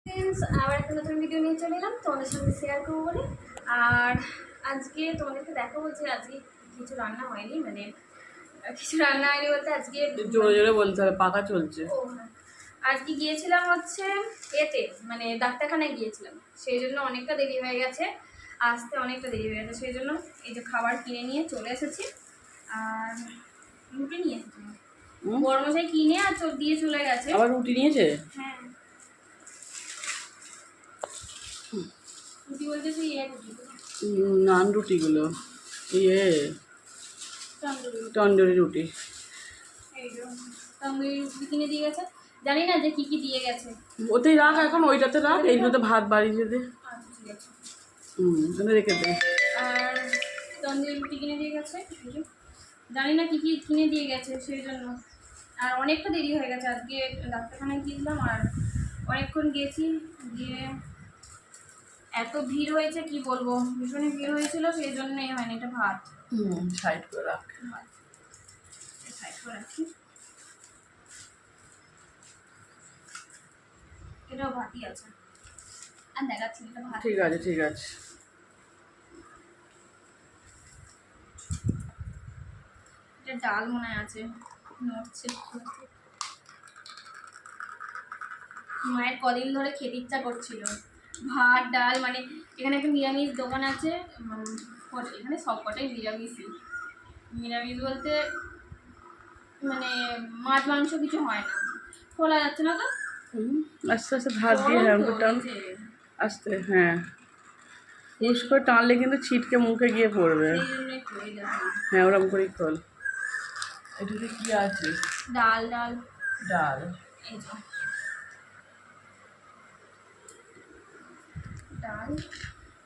Friends, আবার একটা নতুন ভিডিও নিয়ে চলে এলাম তোমাদের সাথে শেয়ার করবো বলে। আর আজকে তোমাদেরকে দেখাবো যে আজকে কিছু রান্না হয়নি, মানে কিছু রান্না হয়নি বলতে আজকে জোরে জোরে বলতে হবে, পাকা চলছে। ও হ্যাঁ, আজকে গিয়েছিলাম হচ্ছে এতে, মানে ডাক্তারখানায় গিয়েছিলাম, সেই জন্য অনেকটা দেরি হয়ে গেছে, আসতে অনেকটা দেরি হয়ে গেছে, সেই জন্য এই যে খাবার কিনে নিয়ে চলে এসেছি। আর রুটি নিয়ে এসেছি, বড়মশাই কিনে আর দিয়ে চলে গেছে। আবার রুটি নিয়েছে? হ্যাঁ, রুটি বলতে সেই রুটি, নান রুটিগুলো, ইয়ে তন্দুরি রুটি। এই যে তন্দুরি রুটি কিনে দিয়ে গেছে, জানি না যে কি কি দিয়ে গেছে। ওতেই রাখ, এখন ওইটাতে রাখ, এইগুলোতে ভাত বাড়িয়ে দে। আচ্ছা ঠিক আছে, রেখে দে। আর তন্দুরি রুটি কিনে দিয়ে গেছে, জানি না কি কি কিনে দিয়ে গেছে সেই জন্য। আর অনেকটা দেরি হয়ে গেছে, আজকে ডাক্তারখানায় গিয়েছিলাম আর অনেকক্ষণ গেছি, গিয়ে এত ভিড় হয়েছে কি বলবো, ভীষণই ভিড় হয়েছিল, সেই জন্যই হয়নি। এটা ভাত সাইড করে রাখ, সাইড করে রাখি, এটাও ভাতই আছে আর দেখাচ্ছি এটা ভাত। ঠিক আছে ঠিক আছে। এটা ডাল মনে আছে, নড়ছে। মায়ের কদিন ধরে খেতে ইচ্ছা করছিল ভাত ডাল, মানে এখানে একটা নিরামিষ দোকান আছে, এখানে সব কটাই নিরামিষই। নিরামিষ বলতে মানে মাছ মাংস কিছু হয় না, খোলা যাচ্ছে না তো, আস্তে আস্তে ভাত দিয়ে টান আস্তে, হ্যাঁ হুস করে টানলে কিন্তু ছিটকে মুখে গিয়ে পড়বে। হ্যাঁ ওরকম করেই খোল। এটাতে কি আছে? ডাল ডাল ডাল, এই যে ডাল।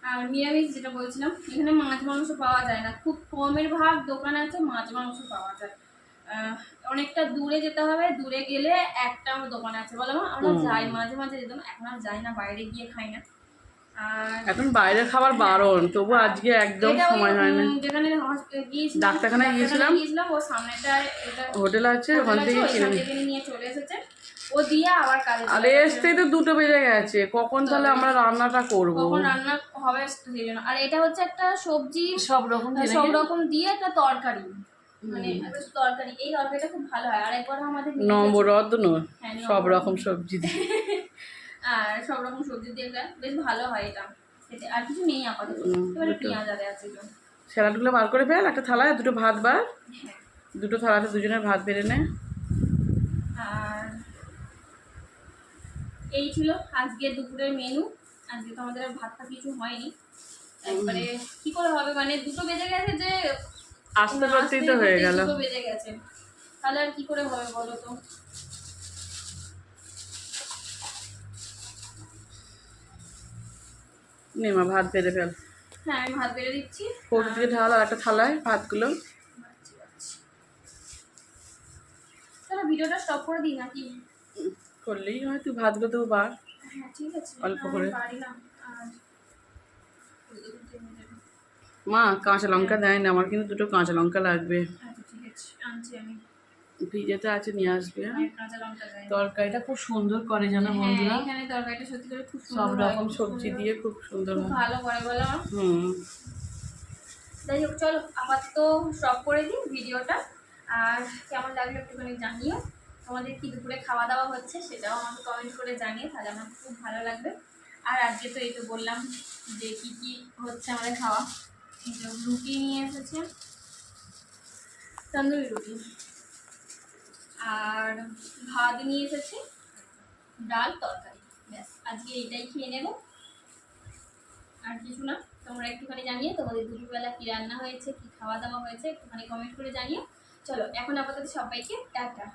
আর নিরামিষ যেটা বলছিলাম, এখানে মাছ মাংস পাওয়া যায় না, খুব কমের ভাগ দোকান আছে মাছ মাংস পাওয়া যায়। অনেকটা দূরে যেতে হবে, দূরে গেলে একটা দোকান আছে, বলো না আমরা যাই মাঝে মাঝে যেতাম, এখন আর যাই না, বাইরে গিয়ে খাই না। এখন বাইরের খাবার বারণ, তবু আজকে একদম সময় হয় না। যেখানে ডাক্তারখানায় গিয়েছিলাম, ও সামনেটায় হোটেল আছে, ওখান থেকে কিনে নিয়ে চলে এসেছে, ও দিয়ে আবার কাজে। আরে আসতেই তো 2টো বেজে গেছে, কখন তাহলে আমরা রান্নাটা করবো? কখন রান্না হবে সেই জন্য। আর এটা হচ্ছে একটা সবজি, সব রকম দিয়ে একটা তরকারি, মানে একটা তরকারি, এই তরকারিটা খুব ভালো হয়। আর একবার আমাদের নবরত্ন সব রকম সবজি দিয়ে, আর সব রকম সবজি দিয়ে বেশ ভালো হয় এটা খেতে। আর কিছু নেই আপাতত, এবারে পেঁয়াজ আদা আছে। স্যালাডগুলো বার করে ফেল, একটা থালায় 2টো ভাত বার, 2টো থালাতে দুজনের ভাত বেড়ে নে। আর এই ছিল আজকে দুপুরের মেনু। আজকে তো আমাদের ভাতটা কিছু হয়নি, একবারে কি করে হবে, মানে 2টো বেজে গেছে, যে আসতে করতেই তো হয়ে গেল, 2টো বেজে গেছে, তাহলে আর কি করে হবে বলো তো। নে মা ভাত বেড়ে ফেল। হ্যাঁ আমি ভাত বেড়ে দিচ্ছি, কৌটো থেকে ঢাল, আর একটা থালায় ভাতগুলো। চলো ভিডিওটা স্টপ করে দিই নাকি? করলেই হয়, তুই ভাতগুলো তো বার। হ্যাঁ ঠিক আছে, অল্প করে পারিলাম। আর মা কাঁচা লঙ্কা দেয় না, আমার কিন্তু 2টো কাঁচা লঙ্কা লাগবে। আচ্ছা ঠিক আছে, আনছি আমি, ফ্রিজেতে আছে, নিয়ে আসবে। কাঁচা লঙ্কা দেয়। তরকারিটা খুব সুন্দর করে জানো বন্ধুরা, এখানে তরকারিটা সত্যি করে খুব সুন্দর, সব রকম সবজি দিয়ে খুব সুন্দর হয়, ভালো করে বলো। যাই হোক চলো আপাতত স্টপ করে দিই ভিডিওটা। আর কেমন লাগলো একটুখানি জানিও, তোমাদের কি দুপুরে খাওয়া দাওয়া হচ্ছে সেটাও আমাকে কমেন্ট করে জানিয়ে, তাহলে আমার খুব ভালো লাগবে। আর আজকে তো এই তো বললাম যে কি কি হচ্ছে আমাদের খাওয়া। এই যে রুটি নিয়ে এসেছে, তন্দুরি রুটি, আর ভাত নিয়ে এসেছে, ডাল তরকারি, ব্যাস আজকে এইটাই খেয়ে নেব, আর কিছু না। তোমরা একটুখানি জানিয়ে তোমাদের দুপুরবেলা কি রান্না হয়েছে, কি খাওয়া দাওয়া হয়েছে একটুখানি কমেন্ট করে জানিও। চলো এখন আপাতত সবাইকে টাটা।